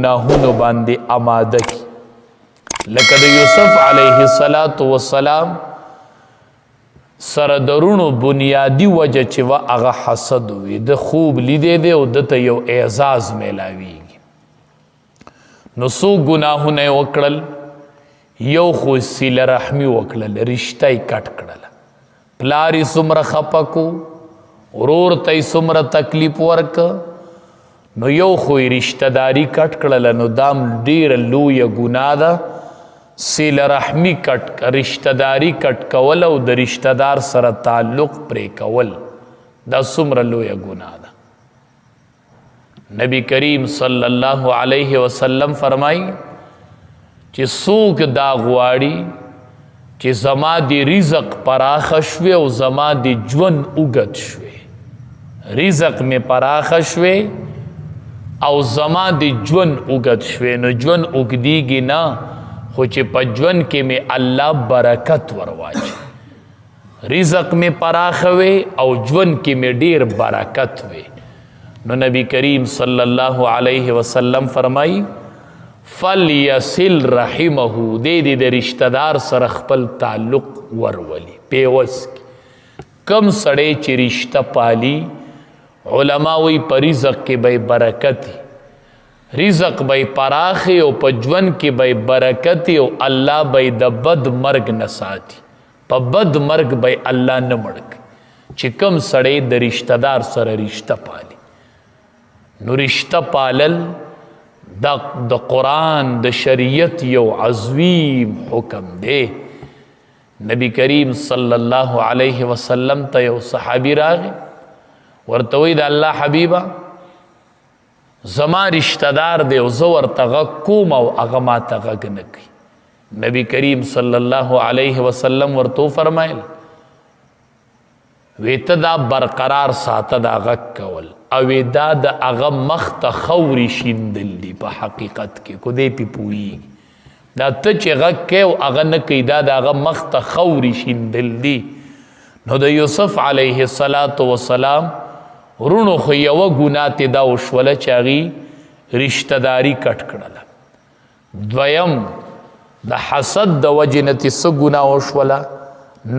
گناهونو باندې آماده کی لکه د یوسف علیه السلام سره درونو بنیادی وجه چې و هغه حسد وي د خوب لیدې دی او دته یو اعزاز میلاویږي نو څو ګناهونه یې وکړل یو خو صله رحمي وکړل رشته یې کټ کړله پلار یې څومره خفه کو ورور ته یې څومره تکلیف ورکه نو یو خو یې رشته داري کټ کړله نو دام ډېره لویه ګناه ده صله رحمی کټ رشتہ داری کټ کول او د رشتہ دار سره تعلق پرې کول دا څومره لویه ګناه ده نبی کریم صلی الله علیه وسلم فرمایي چې څوک دا غواړي چې زما د رزق پراخه شوی او زما د ژوند اوږد شوی رزق مې پراخه شوی او زما د ژوند اوږد شوی نو ژوند اوږدیږي نه خو چې په ژوند کې مې الله برکت ورواچي رزق مې پراخه وي او ژوند کې مې ډیر برکت وي نو نبی کریم صلی الله علیه وسلم فرمایي فلیصل رحمه دې د رشتہ دار سره خپل تعلق ورولي پیوس کم سړی چې رشتہ پالي علما وی په رزق کې به برکت رزق بای پراخی او په ژوند کې بای برکت او الله بای د بد مرګ نه ساتي په بد مرګ بای الله نه مړک چې کم سړی د رشتہ دار سره رشتہ پالي نو رشتہ پالل د قرآن د شریعت یو عظیم حکم دی نبی کریم صلی الله علیه وسلم ته یو صحابي راغی ورته وی د الله حبیبه زما رشتہ دار دی او زه ورته غږ کوم او هغه ماته غږ نه کوي نبی کریم صلی الله علیه وسلم ورته وفرمایل وی ته دا برقرار ساته دا غږ کول او دا د هغه مخ ته خوري شیندل دي په حقیقت کې کو دی پې پوهیږي دا ته چې غږ کوې او هغه نه کوي دا د هغه مخ ته خوري شیندل دي نو د یوسف علیه السلام ورونو خو یوه ګناه ته دا وشوله چې هغې رشتہ داري کټ کړله دویم د حسد د وجې نه تې څه ګناه وشوله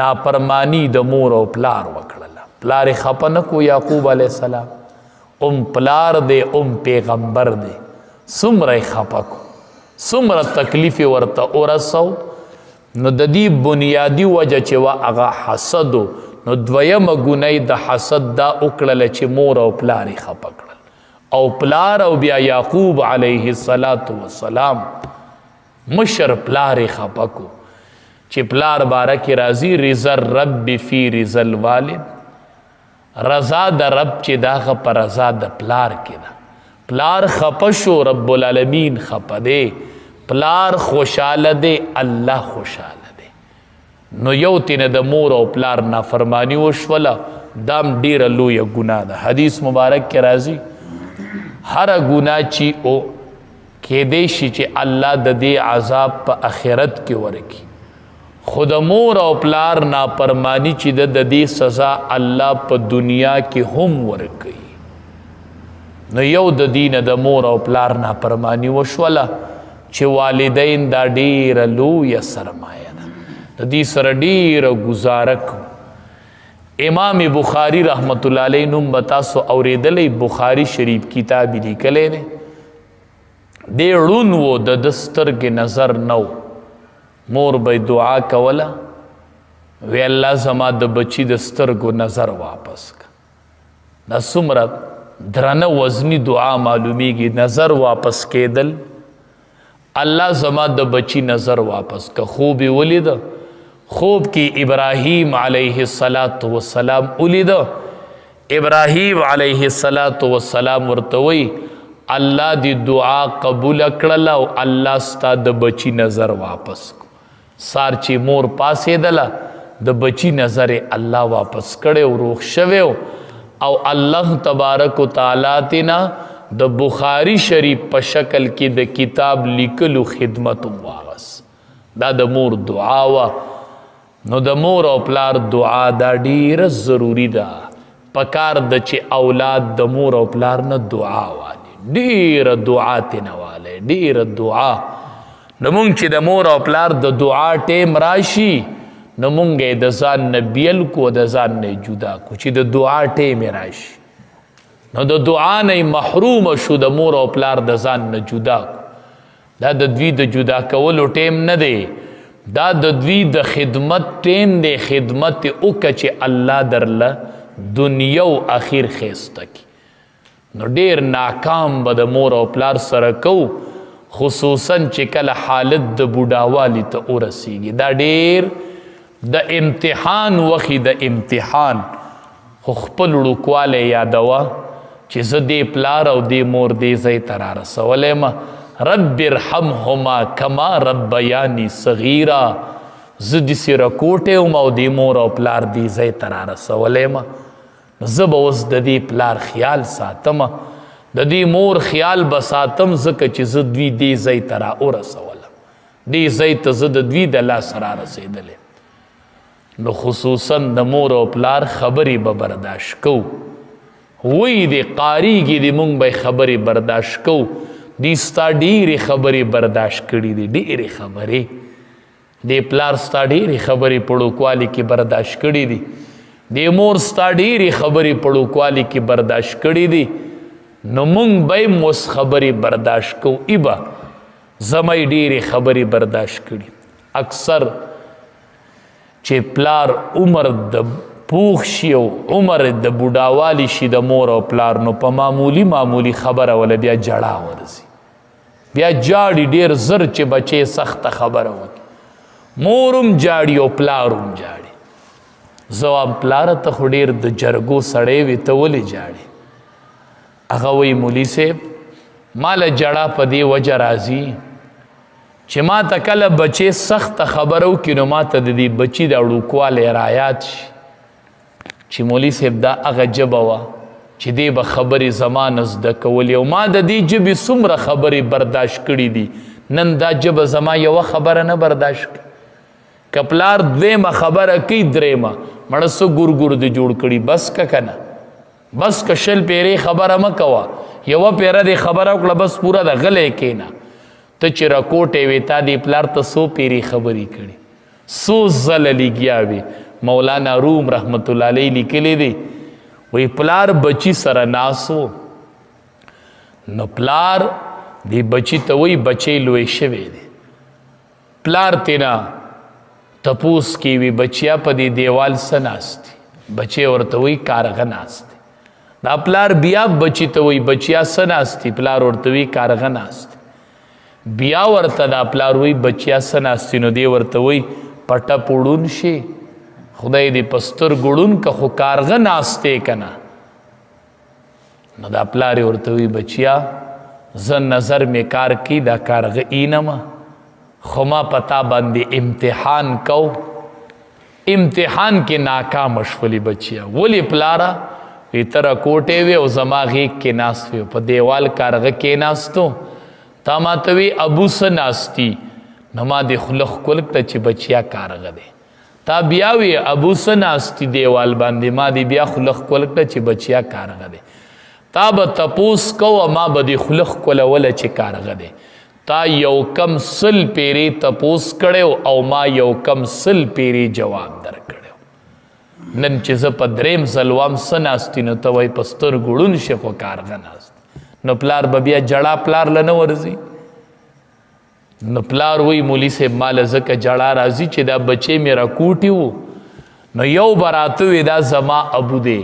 نافرماني د مور او پلار وکړله پلار یې خفه نه کو یعقوب علیه السلام پلار دی پیغمبر دی څومره یې خفه کو څومره تکلیف یې ورته ورسو نو د دې بنیادي وجه چې وه هغه حسد نو دویمه ګناه د حسد دا وکړله چې مور او پلار یې خفه کړل او پلار او بیا یعقوب علیه السلام مشر پلار یې خفه کو چې پلار باره کې راځي رضا الرب فی رضا الوالد رضا د رب چې دا هغه په رضا د پلار کې ده پلار خفه شو رب العالمین خفه دی پلار خوشحاله دی الله خوشحاله نو یو تینه د مور او پلار نافرمانی وشوله دام ډیره لویه ګناه ده حدیث مبارک کې راځي هره ګناه چې او کیدی شي چې الله د دې عذاب په آخرت کې ورکړي خو د مور او پلار نافرمانی چې د دې سزا الله په دنیا کې هم ورکوي نو یو د دینه د مور او پلار نافرمانی وشوله چې والدین دا ډیره لویه سرمایه د دې سره ډیره ګزاره کوو امام بخاری رحمت الله علیه نوم به تاسو اورېدلی بخاري شریف کتاب یې لیکلی دی دی ړوند و د ده سترګې نظر نه و مور به دعا کوله وی الله زما د بچي د سترګو نظر واپس که دا څومره درنه وزنی دعا معلومیږي نظر واپس کېدل الله زما د بچي نظر واپس که خوب یې ولیده خوب کی ابراہیم علیہ السلام ولید ابراہیم علیہ السلام ورتوی اللہ دی دعا قبول کړله او الله ستا د بچی نظر واپس کو سار چې مور پاسې دله د بچی نظر الله واپس کړي او روغ شوی او الله تبارک وتعالی تینا د بخاری شریف په شکل کې د کتاب لیکلو خدمت واغس دا د مور دعا وا نو د مور او پلار دعا دا ډیره ضروری ده پکار د چې اولاد د مور او پلار نه دعا والی ډیر دعا تنواله ډیر دعا نو مونږ چې د مور او پلار د دعا ټیم راشي نو مونږ یې د ځان نه بیل کو د ځان نه جدا کو چې د دعا ټیم راشي نو د دعا نه محروم شو د مور او پلار د ځان نه جدا کو دا د دوی د جدا کولو ټیم نه دی دا د دوی د خدمت ټیم دی خدمت وکړه چې الله درله دنیا او اخر خیسته کی نو ډیر ناکام به د مور او پلار سره کو خصوصا چې کله حالت د بوډاوالي ته ورسیږي دا ډیر د امتحان وخی د امتحان خو خپل وړوکوالی یادوه چې زه دې پلار او دې مور دې ځای ته رارسولی یم رب ارحمهما کما ربیاني صغیرا زه داسې رکوټی یم او دې مور او پلار دې ځای ته رارسولی یم زه به اوس د دې پلار خیال ساتم د دې مور خیال به ساتم ځکه چې زه دوی دې ځای ته راورسولم دې ځای ته زه د دوی د لاس رارسېدلی نو خصوصا د مور او پلار خبرې به برداشت کو وی دی قاریږي دی مونږ به خبرې برداشت کو دی ستا ډېرې خبرې برداشت کړي دي ډېرې خبرې دی پلار ستا ډېرې خبرې په وړوکوالي کې برداشت کړي دي دی مور ستا ډېرې خبرې په وړوکوالي کې برداشت کړي دي نو مونږ به هم اوس خبرې برداشت کو ای به زمی ډېرې خبرې برداشت کړي اکثر چې پلار عمر د پوخ شي او عمر د بوډاوالي شي د مور او پلار نو په معمولی خبره ولا بیا جړه ورځي بیا جاړي ډېر زر چې بچې سخته خبره وکړي مورم جاړي او پلارم جاړي زه وایم پلاره ته خو ډېر د جرګو سړی وې ته ولې جاړې هغه وایي مولي صاحب ماله جړه په دې وجه راځي چې ما ته کله بچې سخته خبره وکړي نو ما ته د دې بچي د وړوکوالی رایاد شي چې مولي صاحب دا هغه ژبه وه چې دې به خبرې زما نه زده کولې او ما د دې ژبې څومره خبرې برداشت کړي دي نن دا ژبه زما یوه خبره نه برداشت کړي که پلار دویمه خبره کوي درېیمه مړه څه ګور دې جوړ کړي بس که که نه بس که شل پیرې خبره مه کوه یوه پیره دې خبره وکړه بس پوره ده غلی کښېنه ته چې راکوټې وې تا دې پلار ته څو پیرې خبرې کړي څو ځله لګیا وې مولانا روم رحمت الله علیه لیکلی دی وی پلار بچی سره ناسو نو پلار دی بچی ته وی بچی لوی شوی دی پلار تینا تپوس کی وی بچیا په دی دیوال څه ناستی بچی ورته وی کارغه ناستی دا پلار بیا بچی ته وی بچیا څه ناستی پلار ورته وی کارغه ناستی بیا ورته دا پلار وی بچیا څه ناستی نو دی ورته وی پټه پوړون شي خدای دې پستر ګړون که خو کارغه ناسته کنه نو دا پلار ورته وی بچیا زه نظر می کار کی دا کارغه اینما خو ما پتا باندې امتحان کو امتحان کې ناکام شولې بچیا ولی پلارا وی تر کوټې وی او زما غیږ کې ناست وی په دیوال کارغه کې ناستو تا ما ته وی ابو س ناستی نو ما دې خلخ کول چې بچیا کارغه دی تا بیا وی ابو س ناستی دیوال باندې ما دی بیا خلخ کول چې بچیا کارغه دی تا به تپوس کو ما به دی خلخ کول ولا چې کارغه دی تا یو کم سل پیری تپوس کړو او ما یو کم سل پیری جواب در کړو نن چې زه په دریم سلوام س ناستی نو ته وای پستر ګړون شي خو کارغه ناست نو پلار به بیا جړه پلار لنه ورځي نو پلار وی مولی صاحب مال زکه جړه راځي چې دا بچې میرا کوټي وو نو یو براته وی دا زما ابو دی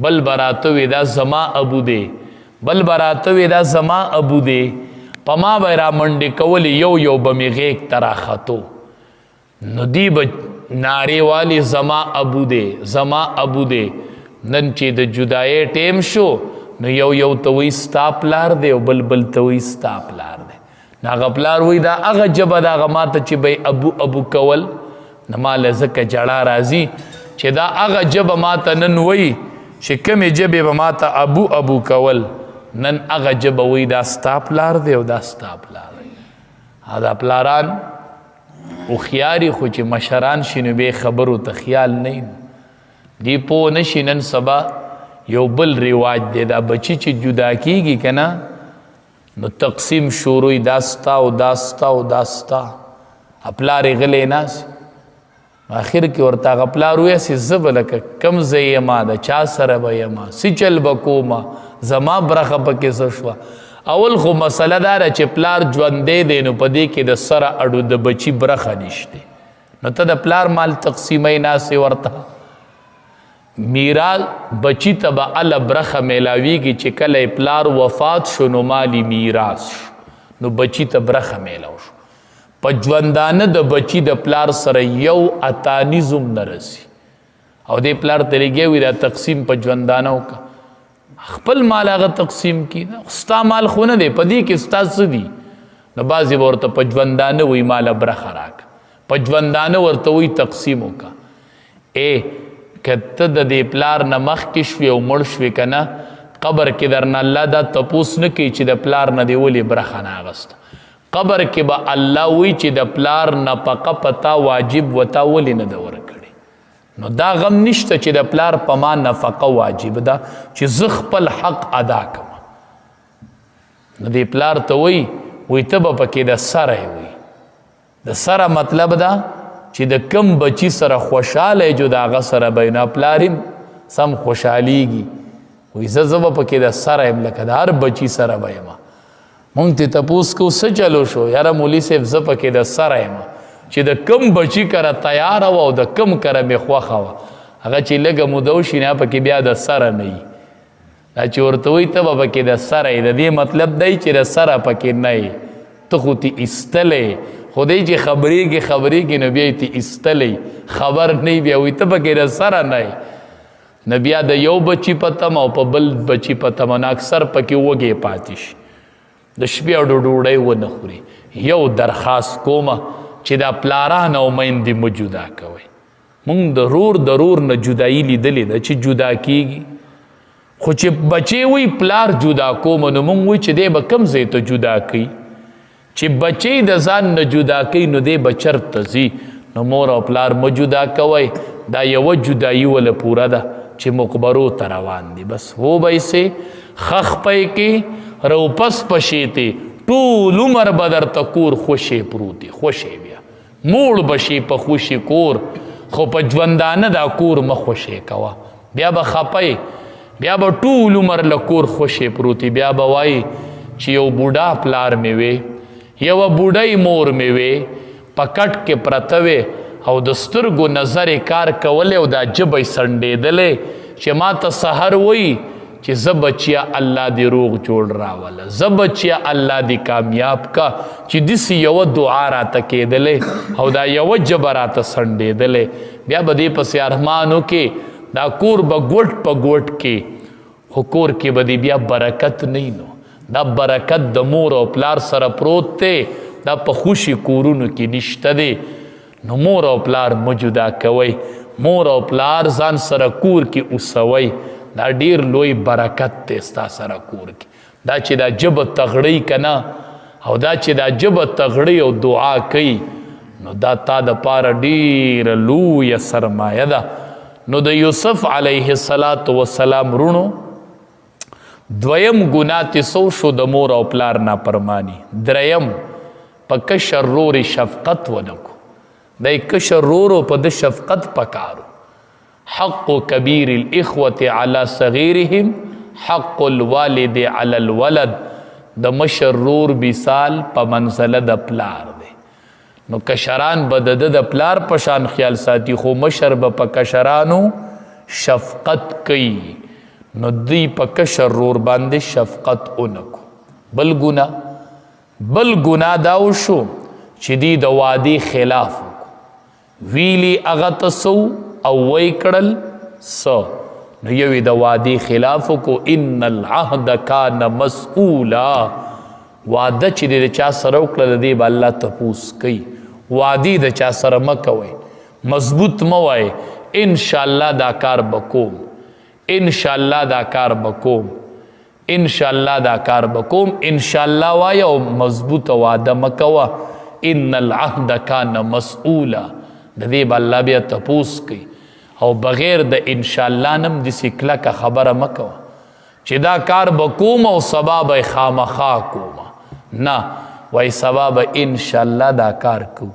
بل براته وی دا زما ابو دی بل براته وی دا زما ابو دی پما به را منډې کولی یو به مې غیږ ته راختو نو دی به نارې والی زما ابو دی زما ابو دی نن چې د جدایۍ ټیم شو نو یو ته وی ستا پلار دی او بل ته وی ستا پلار دی هغه پلار وی دا هغه ژبه د هغه ماته چې به ابو کول نه ماله ځکه جړه راځي چې دا هغه ژبه ماته نن وی چې کومې ژبې به ماته ابو کول نن هغه ژبه وی دا ستا پلار دی او دا ستا پلار دی دا پلاران هوښیاري خو چې مشران شي نو بې خبرو ته خیال نه دی پوه نشي نن سبا یو بل رواج دی دا بچی چې جدا کیږي که نه نو تقسیم شروع داستا او داستا او داستا پلار یې غلی ناست آخر کې ورته هغه پلار وایي چې زه به لکه کم ځای یمه د چا سره به یمه څه چل به کومه زما برخه پکې څه شوه اول خو مسله دا ده چې پلار ژوندی دی نو په دې کې د سره اډو د بچي برخه نشته نو ته د پلار مال تقسیموي ناستې ورته میراث بچی ته به اله برخه میلاویږي چې کله پلار وفات شو نو مالی میراث شو نو بچی ته برخه میلاو شو په ژوندانه د بچی د پلار سره یو اتانیزم نه رسي او دې پلار ته لګیا وي دا تقسیم په ژوندانه وکړه خپل مال هغه تقسیم کړي ستا مال خو نه دی په دې کې ستا څه دي نو بعضې به ورته په ژوندانه وایي ماله برخه راکړه په ژوندانه ورته وایي تقسیم وکړه که ته د دې پلار نه مخکې شوې او مړ شوې که نه قبر کې درنه الله دا تپوس نه کوي چې د پلار نه دې ولې برخه نه اخسته قبر کې به الله وایي چې د پلار نفقه پتا واجب وتا ولې نه ده ورکړې نو دا غم نشته چې د پلار په ما نفقه واجب ده چې زه خپل حق ادا کوم نو دې پلار ته وایي ته به پکې د سره وي د سره مطلب ده چې د کم بچی سره خوشحاله جو د هغه سره به نه پلار سم خوشحالیږي وایي زه به پکې د سره یم لکه د هر بچي سره به یم مونږ ته تپوس کو څه چلو شو یاره مولي صاحب زه پکې د سره یم چې د کم بچي کره تیاره وه او د کم کره مې خوښه وه هغه چې لږه موده وشي نه پکې بیا د سره نه وي دا چې ورته وایي ته به پکې د سره یې د دې مطلب دی چې د سره پکې نه یې ته خو تې ایستلی خدای چې خبرېږي نو بیا یې تې ایستلی خبر نه بیا وایي ته پکې د سره نه یې نو بیا د یو بچي په تمه او په بل بچي په تمه نو اکثر پکې وږې پاتې شي د شپې او ډوډۍ ونه خوري یو درخواست کومه چې دا پلاران او میندې مه جدا کوئ مونږ د رور نه جدایي لیدلې ده چې جدا کیږي خو چې بچې وی پلار جدا کومه نو مونږ وی چې دی به کم ځای ته جدا کوي چې بچې د ځان نه جدا کوي نو دی به چرته ځي نو مور او پلار مه جدا کوئ دا یوه جدایي وله پوره ده چې مقبرو ته روان دي بس هو به یې خخ پی کې روپس پشیتی ټول عمر به درته کور خوشې پروتي خوشې بیا موړ بشي په خوشي کور خو په ژوندانه دا کور مه خوشې کوه بیا به خپی بیا به ټول عمر له کور خوشې پروتي بیا به وایي چې یو بوډا پلار مې وې یوه بوډۍ مور مې وې په کټ کې پرته وې او د سترګو نظر کار کولی او دا ژبه یې سنډېدلی چې ما ته سحر وایي چې زه بچیا الله دې روغ جوړ راوله زه بچیا الله دې کامیاب کا چې داسې یوه دعا راته کېدلی او دا یوه ژبه راته سنډېدلی بیا به دې پسې ارمان وکې دا کور به ګوټ په ګوټ کې خو کور کې به دې بیا برکت نه نو دا برکت د مور او پلار سره پروت دی دا په خوشي کورونو کې نشته دی نو مور او پلار مه جدا کوئ مور او پلار ځان سره کور کې اوسوئ دا ډیر لوی برکت دی ستا سره کور کې دا چې دا ژبه تغړی که نه او دا چې دا ژبه تغړی او دعا کوي نو دا تا دپاره ډیره لویه سرمایه ده نو د یوسف علیه السلام رونو دویم ګناه تې څه شو د مور او پلار نافرماني دریم په کشر رور شفقت ونه کو دی کشر رورو په د شفقت پکارو حق کبیر الاخوة على صغیرهم حق الوالد على الولد د مشر رور مثال په منزله د پلار دی نو کشران به د پلار په شان خیال ساتي خو مشر به په کشرانو شفقت کوي نو دی په کشر رور باندې شفقت اونکو بل ګناه دا وشو چې دی د وعدې خلاف ویلی هغه ته سو او وی کړل نو یوی د وعدې خلاف کو ان العهد کان مسئولا وعده چې د چا سره وکړه د دې به الله تپوس کوي وعدې د چا سره مه کوئ مضبوط مه وایئ انشاءالله دا کار به کوم انشاءالله دا کار به کوم انشاءالله دا کار به کوم انشاءالله وایه او مضبوطه وعده مه کوه ان العهد کان مسئولا د دې به الله بیا تپوس کوي او بغیر د انشاءالله نم داسې کلکه خبره مه کوه چې دا کار به کوم او سبا به یې خامخا کومه نه وای سبا به انشاءالله دا کار کو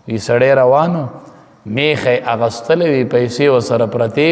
وی سړی روانو میخه اغستلې وی پیسې ورسره پرتې